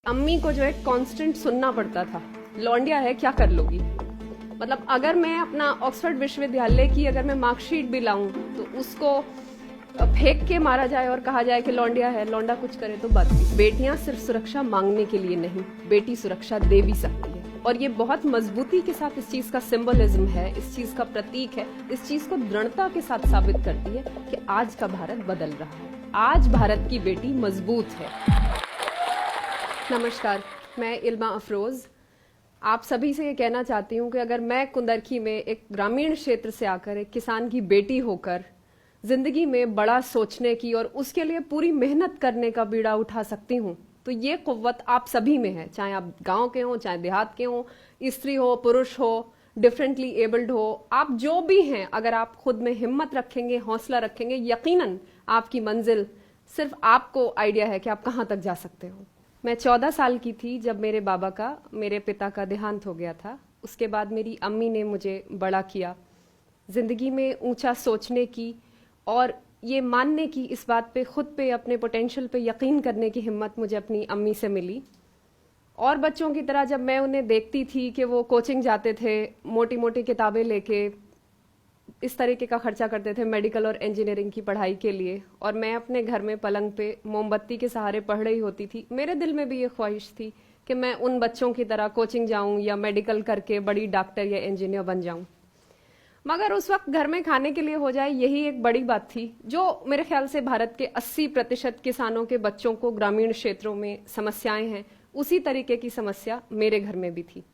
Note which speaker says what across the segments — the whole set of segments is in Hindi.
Speaker 1: अम्मी को जो है कांस्टेंट सुनना पड़ता था, लौंडिया है क्या कर लोगी। मतलब अगर मैं अपना ऑक्सफोर्ड विश्वविद्यालय की अगर मैं मार्कशीट भी लाऊं तो उसको फेंक के मारा जाए और कहा जाए कि लौंडिया है, लौंडा कुछ करे तो बात की। बेटियां सिर्फ सुरक्षा मांगने के लिए नहीं, बेटी सुरक्षा दे भी सकती है। और ये बहुत मजबूती के साथ इस चीज का सिंबलिज्म है, इस चीज का प्रतीक है, इस चीज को दृढ़ता के साथ साबित करती है कि आज का भारत बदल रहा है, आज भारत की बेटी मजबूत है। नमस्कार, मैं इल्मा अफरोज आप सभी से ये कहना चाहती हूँ कि अगर मैं कुंदरखी में एक ग्रामीण क्षेत्र से आकर एक किसान की बेटी होकर जिंदगी में बड़ा सोचने की और उसके लिए पूरी मेहनत करने का बीड़ा उठा सकती हूँ, तो ये कुव्वत आप सभी में है। चाहे आप गांव के हो, चाहे देहात के हो, स्त्री हो, पुरुष हो, डिफरेंटली एबल्ड हो, आप जो भी हैं, अगर आप खुद में हिम्मत रखेंगे, हौसला रखेंगे, यकीनन आपकी मंजिल सिर्फ आपको आइडिया है कि आप कहाँ तक जा सकते हो। मैं 14 साल की थी जब मेरे पिता का देहांत हो गया था। उसके बाद मेरी अम्मी ने मुझे बड़ा किया, जिंदगी में ऊंचा सोचने की और ये मानने की, इस बात पे, खुद पे, अपने पोटेंशियल पे यकीन करने की हिम्मत मुझे अपनी अम्मी से मिली। और बच्चों की तरह जब मैं उन्हें देखती थी कि वो कोचिंग जाते थे, मोटी मोटी किताबें लेके इस तरीके का खर्चा करते थे मेडिकल और इंजीनियरिंग की पढ़ाई के लिए, और मैं अपने घर में पलंग पे मोमबत्ती के सहारे पढ़ रही होती थी, मेरे दिल में भी ये ख्वाहिश थी कि मैं उन बच्चों की तरह कोचिंग जाऊं या मेडिकल करके बड़ी डॉक्टर या इंजीनियर बन जाऊं। मगर उस वक्त घर में खाने के लिए हो जाए, यही एक बड़ी बात थी, जो मेरे ख्याल से भारत के 80% किसानों के बच्चों को ग्रामीण क्षेत्रों में समस्याएं हैं, उसी तरीके की समस्या मेरे घर में भी थी।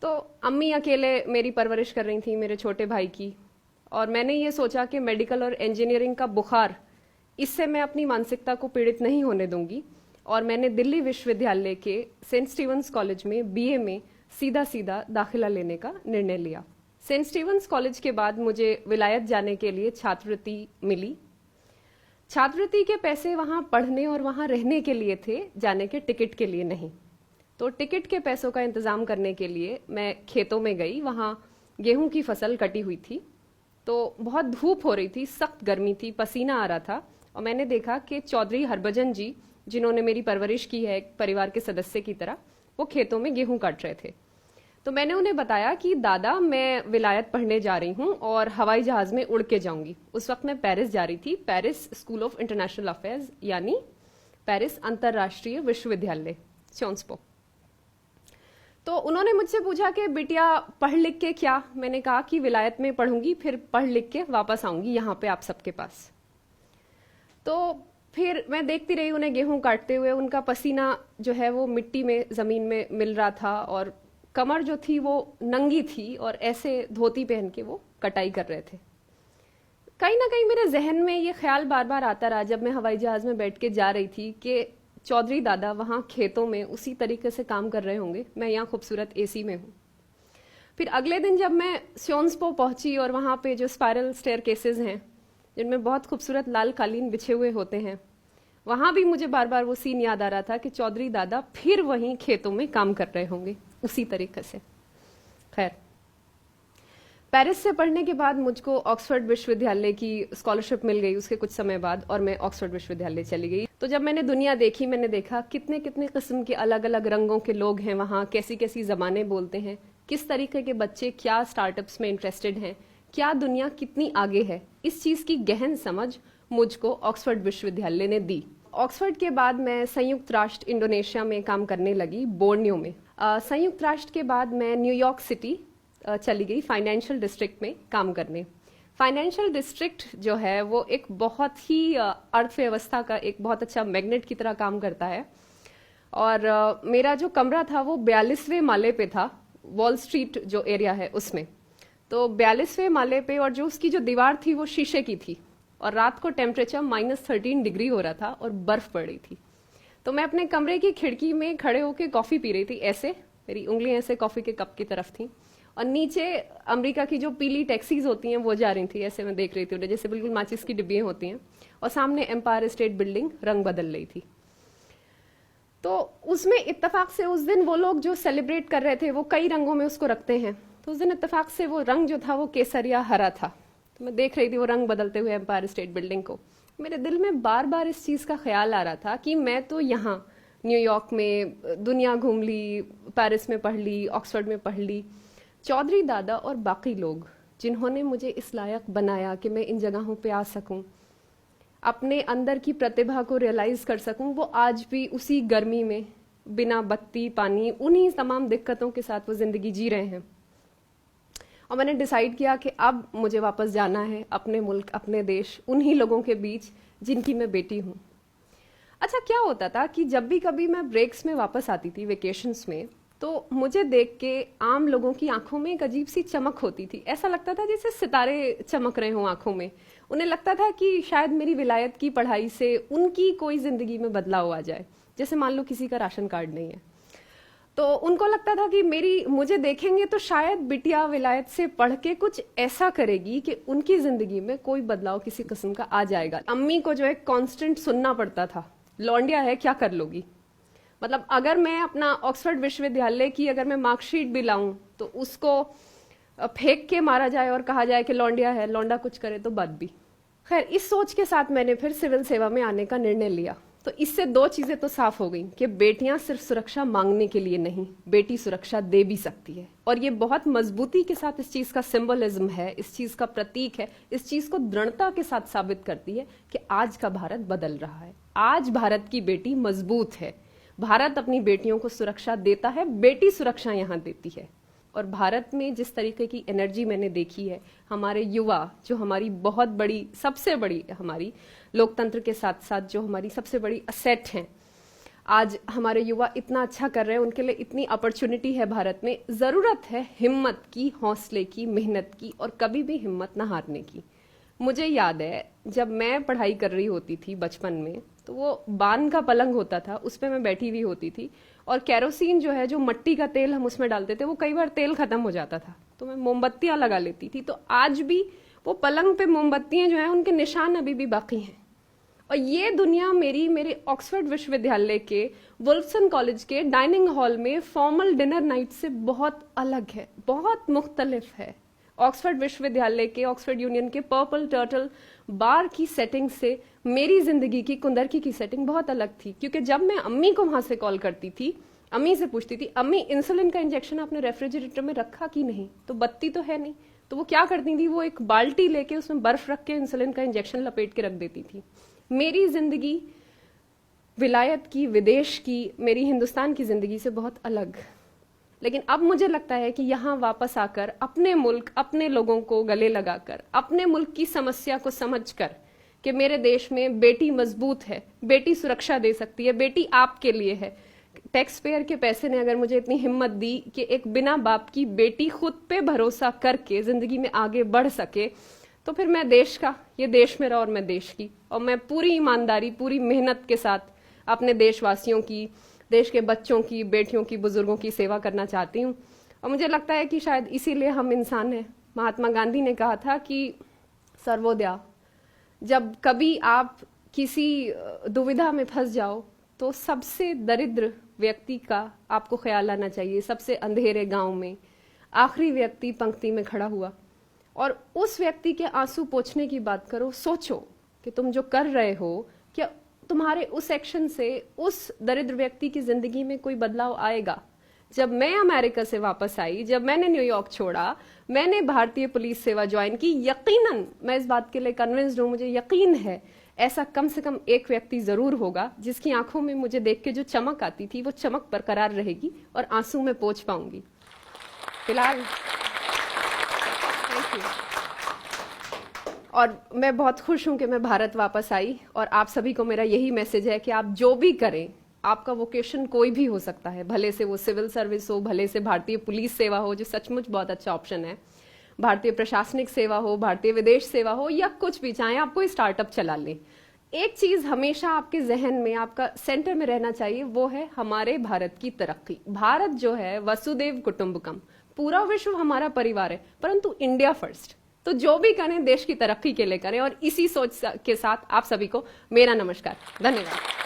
Speaker 1: तो अम्मी अकेले मेरी परवरिश कर रही थी मेरे छोटे भाई की, और मैंने ये सोचा कि मेडिकल और इंजीनियरिंग का बुखार, इससे मैं अपनी मानसिकता को पीड़ित नहीं होने दूंगी। और मैंने दिल्ली विश्वविद्यालय के सेंट स्टीवंस कॉलेज में बीए में सीधा सीधा दाखिला लेने का निर्णय लिया। सेंट स्टीवंस कॉलेज के बाद मुझे विलायत जाने के लिए छात्रवृत्ति मिली। छात्रवृत्ति के पैसे वहां पढ़ने और वहां रहने के लिए थे, जाने के टिकट के लिए नहीं। तो टिकट के पैसों का इंतजाम करने के लिए मैं खेतों में गई। वहां गेहूं की फसल कटी हुई थी, तो बहुत धूप हो रही थी, सख्त गर्मी थी, पसीना आ रहा था, और मैंने देखा कि चौधरी हरभजन जी, जिन्होंने मेरी परवरिश की है एक परिवार के सदस्य की तरह, वो खेतों में गेहूं काट रहे थे। तो मैंने उन्हें बताया कि दादा, मैं विलायत पढ़ने जा रही हूँ और हवाई जहाज में उड़ के जाऊंगी। उस वक्त मैं पेरिस जा रही थी, Paris school of international affairs, यानी पेरिस अंतर्राष्ट्रीय विश्वविद्यालय, सियोंस पो। तो उन्होंने मुझसे पूछा कि बिटिया पढ़ लिख के क्या? मैंने कहा कि विलायत में पढ़ूंगी, फिर पढ़ लिख के वापस आऊंगी यहाँ पे आप सबके पास। तो फिर मैं देखती रही उन्हें गेहूं काटते हुए, उनका पसीना जो है वो मिट्टी में, जमीन में मिल रहा था, और कमर जो थी वो नंगी थी, और ऐसे धोती पहन के वो कटाई कर रहे थे। कहीं ना कहीं मेरे जहन में ये ख्याल बार बार आता रहा जब मैं हवाई जहाज में बैठ के जा रही थी कि चौधरी दादा वहां खेतों में उसी तरीके से काम कर रहे होंगे, मैं यहाँ खूबसूरत एसी में हूँ। फिर अगले दिन जब मैं सियोंसपो पहुंची और वहां पे जो स्पाइरल स्टेयरकेसेस हैं, जिनमें बहुत खूबसूरत लाल कालीन बिछे हुए होते हैं, वहां भी मुझे बार बार वो सीन याद आ रहा था कि चौधरी दादा फिर वहीं खेतों में काम कर रहे होंगे उसी तरीके से। खैर, पेरिस से पढ़ने के बाद मुझको ऑक्सफोर्ड विश्वविद्यालय की स्कॉलरशिप मिल गई उसके कुछ समय बाद, और मैं ऑक्सफोर्ड विश्वविद्यालय चली गई। तो जब मैंने दुनिया देखी, मैंने देखा कितने कितने किस्म के अलग अलग रंगों के लोग हैं वहाँ, कैसी कैसी जबानें बोलते हैं, किस तरीके के बच्चे क्या स्टार्टअप्स में इंटरेस्टेड हैं, क्या दुनिया कितनी आगे है। इस चीज की गहन समझ मुझको ऑक्सफोर्ड विश्वविद्यालय ने दी। ऑक्सफोर्ड के बाद मैं संयुक्त राष्ट्र इंडोनेशिया में काम करने लगी, बोर्नियो में। संयुक्त राष्ट्र के बाद मैं न्यूयॉर्क सिटी चली गई, फाइनेंशियल डिस्ट्रिक्ट में काम करने। फाइनेंशियल डिस्ट्रिक्ट जो है वो एक बहुत ही अर्थव्यवस्था का एक बहुत अच्छा मैग्नेट की तरह काम करता है। और मेरा जो कमरा था वो 42वें माले पे था, वॉल स्ट्रीट जो एरिया है उसमें। तो 42वें माले पे, और जो उसकी जो दीवार थी वो शीशे की थी, और रात को टेम्परेचर -13 डिग्री हो रहा था और बर्फ पड़ रही थी। तो मैं अपने कमरे की खिड़की में खड़े होकर कॉफी पी रही थी, ऐसे मेरी उंगलियां ऐसे कॉफी के कप की तरफ थी, और नीचे अमेरिका की जो पीली टैक्सीज होती हैं वो जा रही थी, ऐसे मैं देख रही थी उन्हें, जैसे बिल्कुल माचिस की डिब्बियां होती हैं, और सामने एम्पायर स्टेट बिल्डिंग रंग बदल रही थी। तो उसमें इत्तेफाक से उस दिन वो लोग जो सेलिब्रेट कर रहे थे वो कई रंगों में उसको रखते हैं, तो उस दिन इत्तेफाक से वो रंग जो था वो केसरिया हरा था। तो मैं देख रही थी वो रंग बदलते हुए एम्पायर स्टेट बिल्डिंग को। मेरे दिल में बार बार इस चीज का ख्याल आ रहा था कि मैं तो यहाँ न्यूयॉर्क में दुनिया घूम ली, पेरिस में पढ़ ली, ऑक्सफोर्ड में पढ़ ली। चौधरी दादा और बाकी लोग जिन्होंने मुझे इस लायक बनाया कि मैं इन जगहों पे आ सकूं, अपने अंदर की प्रतिभा को रियलाइज कर सकूं, वो आज भी उसी गर्मी में बिना बत्ती पानी उन्हीं तमाम दिक्कतों के साथ वो जिंदगी जी रहे हैं। और मैंने डिसाइड किया कि अब मुझे वापस जाना है अपने मुल्क, अपने देश, उन्हीं लोगों के बीच जिनकी मैं बेटी हूँ। अच्छा, क्या होता था कि जब भी कभी मैं ब्रेक्स में वापस आती थी, वेकेशंस में, तो मुझे देख के आम लोगों की आंखों में एक अजीब सी चमक होती थी। ऐसा लगता था जैसे सितारे चमक रहे हों आंखों में। उन्हें लगता था कि शायद मेरी विलायत की पढ़ाई से उनकी कोई जिंदगी में बदलाव आ जाए। जैसे मान लो किसी का राशन कार्ड नहीं है, तो उनको लगता था कि मुझे देखेंगे तो शायद बिटिया विलायत से पढ़ के कुछ ऐसा करेगी कि उनकी जिंदगी में कोई बदलाव किसी किस्म का आ जाएगा। अम्मी को जो है कांस्टेंट सुनना पड़ता था, लौंडिया है क्या कर लोगी। मतलब अगर मैं अपना ऑक्सफोर्ड विश्वविद्यालय की अगर मैं मार्कशीट भी लाऊं तो उसको फेंक के मारा जाए और कहा जाए कि लौंडिया है, लौंडा कुछ करे तो बात भी। खैर, इस सोच के साथ मैंने फिर सिविल सेवा में आने का निर्णय लिया। तो इससे दो चीजें तो साफ हो गई कि बेटियां सिर्फ सुरक्षा मांगने के लिए नहीं, बेटी सुरक्षा दे भी सकती है। और ये बहुत मजबूती के साथ इस चीज का सिंबलिज्म है, इस चीज का प्रतीक है, इस चीज को दृढ़ता के साथ साबित करती है कि आज का भारत बदल रहा है। आज भारत की बेटी मजबूत है, भारत अपनी बेटियों को सुरक्षा देता है, बेटी सुरक्षा यहाँ देती है। और भारत में जिस तरीके की एनर्जी मैंने देखी है, हमारे युवा जो हमारी बहुत बड़ी, सबसे बड़ी, हमारी लोकतंत्र के साथ साथ जो हमारी सबसे बड़ी असेट हैं, आज हमारे युवा इतना अच्छा कर रहे हैं, उनके लिए इतनी अपॉर्चुनिटी है भारत में। जरूरत है हिम्मत की, हौसले की, मेहनत की और कभी भी हिम्मत ना हारने की। मुझे याद है जब मैं पढ़ाई कर रही होती थी बचपन में, तो वो बान का पलंग होता था, उस पर मैं बैठी हुई होती थी और केरोसिन जो है, जो मट्टी का तेल हम उसमें डालते थे, वो कई बार तेल खत्म हो जाता था तो मैं मोमबत्तियां लगा लेती थी। तो आज भी वो पलंग पे मोमबत्तियां जो है उनके निशान अभी भी बाकी हैं। और ये दुनिया मेरे ऑक्सफोर्ड विश्वविद्यालय के वुल्फसन कॉलेज के डाइनिंग हॉल में फॉर्मल डिनर नाइट से बहुत अलग है, बहुत मुख्तलिफ है। ऑक्सफोर्ड विश्वविद्यालय के, ऑक्सफोर्ड यूनियन के पर्पल टर्टल बार की सेटिंग से मेरी जिंदगी की, कुंदरकी की सेटिंग बहुत अलग थी। क्योंकि जब मैं अम्मी को वहां से कॉल करती थी, अम्मी से पूछती थी, अम्मी इंसुलिन का इंजेक्शन आपने रेफ्रिजरेटर में रखा कि नहीं, तो बत्ती तो है नहीं, तो वो क्या करती थी, वो एक बाल्टी लेके उसमें बर्फ रख के इंसुलिन का इंजेक्शन लपेट के रख देती थी। मेरी जिंदगी विलायत की, विदेश की, मेरी हिंदुस्तान की जिंदगी से बहुत अलग। लेकिन अब मुझे लगता है कि यहाँ वापस आकर अपने मुल्क, अपने लोगों को गले लगाकर, अपने मुल्क की समस्या को समझकर कि मेरे देश में बेटी मजबूत है, बेटी सुरक्षा दे सकती है, बेटी आपके लिए है। टैक्स पेयर के पैसे ने अगर मुझे इतनी हिम्मत दी कि एक बिना बाप की बेटी खुद पे भरोसा करके जिंदगी में आगे बढ़ सके, तो फिर मैं देश का, ये देश मेरा और मैं देश की, और मैं पूरी ईमानदारी, पूरी मेहनत के साथ अपने देशवासियों की, देश के बच्चों की, बेटियों की, बुजुर्गों की सेवा करना चाहती हूँ। और मुझे लगता है कि शायद इसीलिए हम इंसान हैं। महात्मा गांधी ने कहा था कि सर्वोदय, जब कभी आप किसी दुविधा में फंस जाओ तो सबसे दरिद्र व्यक्ति का आपको ख्याल आना चाहिए, सबसे अंधेरे गांव में आखिरी व्यक्ति पंक्ति में खड़ा हुआ, और उस व्यक्ति के आंसू पोंछने की बात करो। सोचो कि तुम जो कर रहे हो, क्या तुम्हारे उस एक्शन से उस दरिद्र व्यक्ति की जिंदगी में कोई बदलाव आएगा। जब मैं अमेरिका से वापस आई, जब मैंने न्यूयॉर्क छोड़ा, मैंने भारतीय पुलिस सेवा ज्वाइन की, यकीनन मैं इस बात के लिए कन्विंस्ड हूं, मुझे यकीन है ऐसा कम से कम एक व्यक्ति जरूर होगा जिसकी आंखों में मुझे देख के जो चमक आती थी वो चमक बरकरार रहेगी और आंसू में पोंछ पाऊंगी। फिलहाल थैंक यू। और मैं बहुत खुश हूं कि मैं भारत वापस आई, और आप सभी को मेरा यही मैसेज है कि आप जो भी करें, आपका वोकेशन कोई भी हो सकता है, भले से वो सिविल सर्विस हो, भले से भारतीय पुलिस सेवा हो जो सचमुच बहुत अच्छा ऑप्शन है, भारतीय प्रशासनिक सेवा हो, भारतीय विदेश सेवा हो, या कुछ भी, चाहे आप कोई स्टार्टअप चला लें, एक चीज हमेशा आपके जहन में, आपका सेंटर में रहना चाहिए, वो है हमारे भारत की तरक्की। भारत जो है वसुदेव कुटुंबकम, पूरा विश्व हमारा परिवार है, परंतु इंडिया फर्स्ट। तो जो भी करें देश की तरक्की के लिए करें, और इसी सोच के साथ आप सभी को मेरा नमस्कार, धन्यवाद।